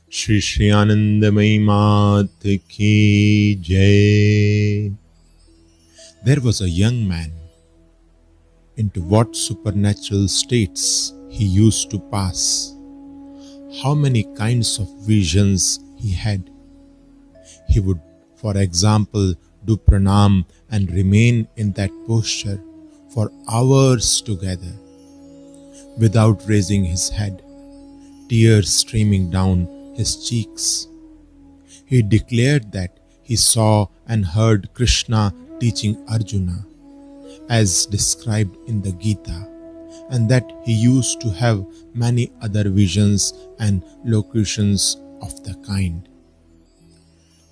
Shri Anandamayi Mat Ki Jai. There was a young man, into what supernatural states he used to pass. How many kinds of visions he had. He would, for example, do pranam and remain in that posture for hours together, without raising his head, tears streaming down his cheeks. He declared that he saw and heard Krishna teaching Arjuna, as described in the Gita, and that he used to have many other visions and locutions of the kind.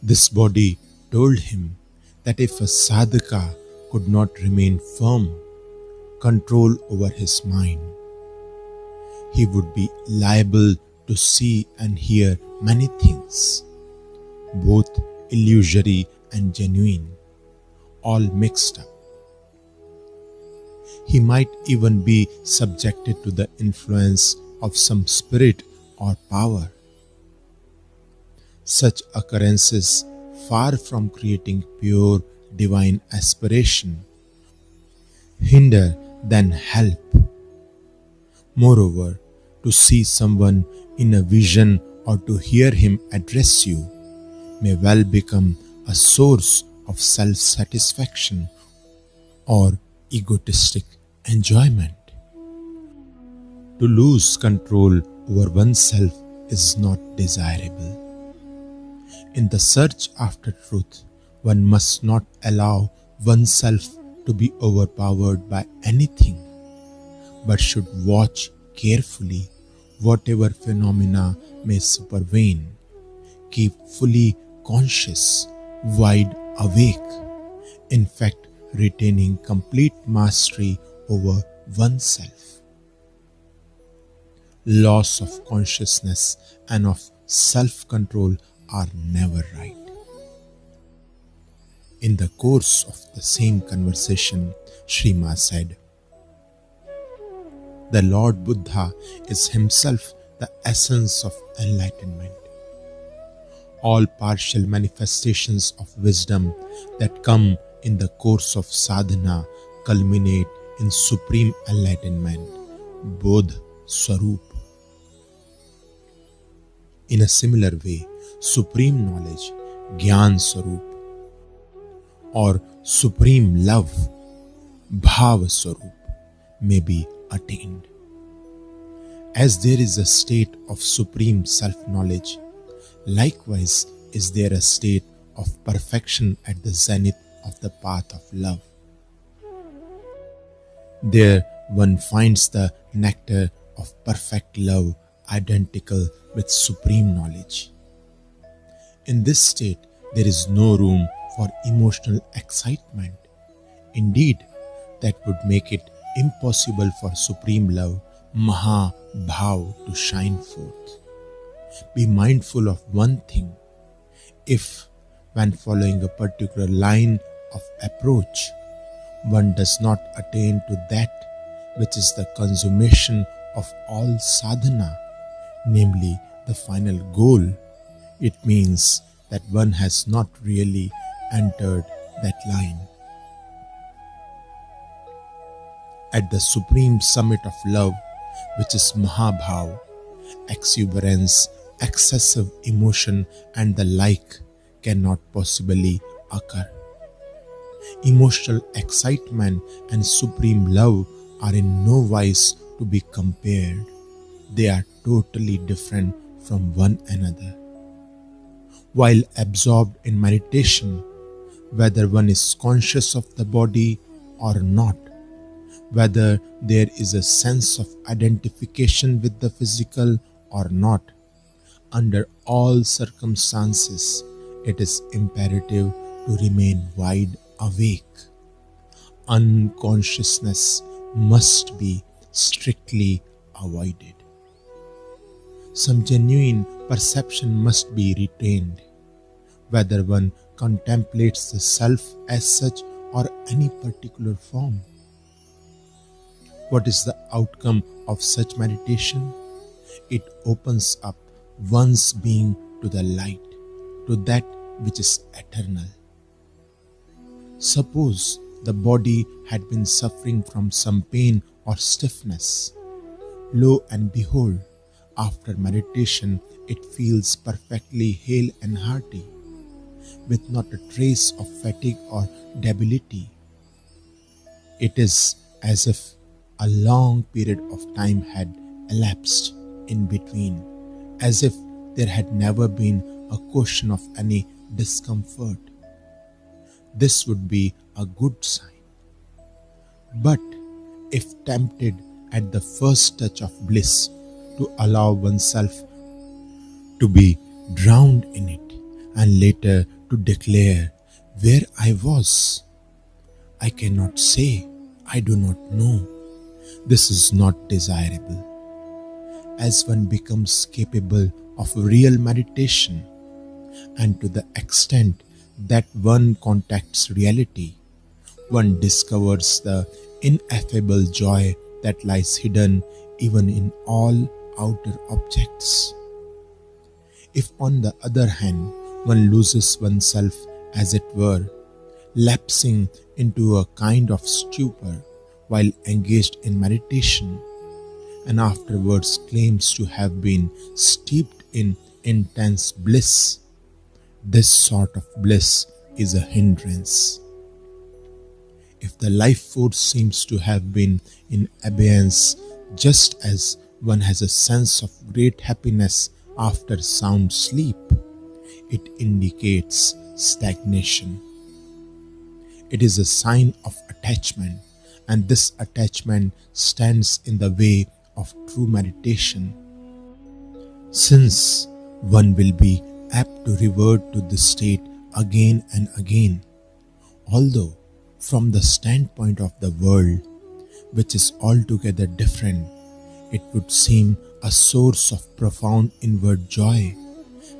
This body told him that if a sadhaka could not remain firm, control over his mind, he would be liable to see and hear many things, both illusory and genuine, all mixed up. He might even be subjected to the influence of some spirit or power. Such occurrences, far from creating pure divine aspiration, hinder than help. Moreover, to see someone in a vision or to hear him address you may well become a source of self-satisfaction or egotistic enjoyment. To lose control over oneself is not desirable. In the search after truth, one must not allow oneself to be overpowered by anything, but should watch carefully whatever phenomena may supervene, keep fully conscious, wide awake, in fact retaining complete mastery over oneself. Loss of consciousness and of self-control are never right. In the course of the same conversation, Shri said, "The Lord Buddha is himself the essence of enlightenment. All partial manifestations of wisdom that come in the course of sadhana culminate in supreme enlightenment, Bodh Swarup. In a similar way, supreme knowledge, Gyan Swarup, or supreme love, Bhav Swarup, may be attained. As there is a state of supreme self-knowledge, likewise is there a state of perfection at the zenith of the path of love. There one finds the nectar of perfect love identical with supreme knowledge. In this state, there is no room for emotional excitement. Indeed, that would make it impossible for supreme love, Maha Bhav, to shine forth. Be mindful of one thing. If, when following a particular line of approach, one does not attain to that which is the consummation of all sadhana, namely the final goal, it means that one has not really entered that line. At the supreme summit of love, which is Mahabhav, exuberance, excessive emotion and the like cannot possibly occur. Emotional excitement and supreme love are in no wise to be compared. They are totally different from one another. While absorbed in meditation, whether one is conscious of the body or not, whether there is a sense of identification with the physical or not, under all circumstances, it is imperative to remain wide awake. Unconsciousness must be strictly avoided. Some genuine perception must be retained, whether one contemplates the self as such or any particular form. What is the outcome of such meditation? It opens up one's being to the light, to that which is eternal. Suppose the body had been suffering from some pain or stiffness. Lo and behold, after meditation, it feels perfectly hale and hearty, with not a trace of fatigue or debility. It is as if a long period of time had elapsed in between, as if there had never been a question of any discomfort. This would be a good sign. But if tempted at the first touch of bliss to allow oneself to be drowned in it and later to declare, "Where I was, I cannot say, I do not know," this is not desirable. As one becomes capable of real meditation, and to the extent that one contacts reality, one discovers the ineffable joy that lies hidden even in all outer objects. If on the other hand one loses oneself, as it were, lapsing into a kind of stupor while engaged in meditation, and afterwards claims to have been steeped in intense bliss, this sort of bliss is a hindrance. If the life force seems to have been in abeyance, just as one has a sense of great happiness after sound sleep, it indicates stagnation. It is a sign of attachment, and this attachment stands in the way of true meditation, since one will be apt to revert to this state again and again, although from the standpoint of the world, which is altogether different, it would seem a source of profound inward joy,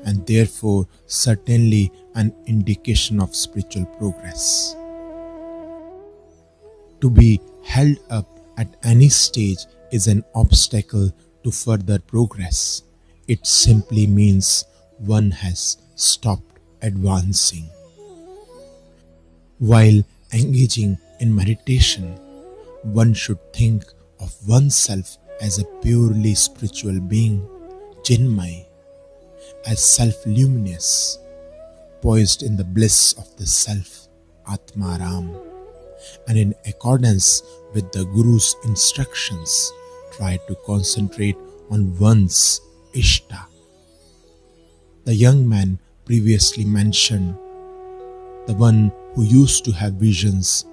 and therefore certainly an indication of spiritual progress. To be held up at any stage is an obstacle to further progress. It simply means one has stopped advancing. While engaging in meditation, one should think of oneself as a purely spiritual being, Chinmay, as self-luminous, poised in the bliss of the self, Atmaram, and in accordance with the Guru's instructions, try to concentrate on one's Ishta. The young man previously mentioned, the one who used to have visions,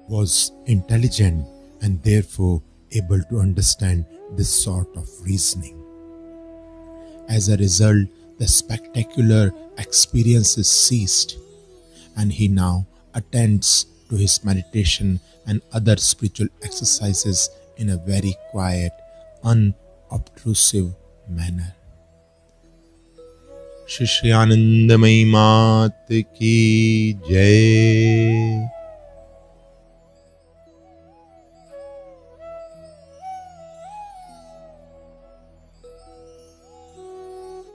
was intelligent and therefore able to understand this sort of reasoning. As a result, the spectacular experiences ceased, and he now attends to his meditation and other spiritual exercises in a very quiet, unobtrusive manner. Shri Anandamayi Mat ki Jai.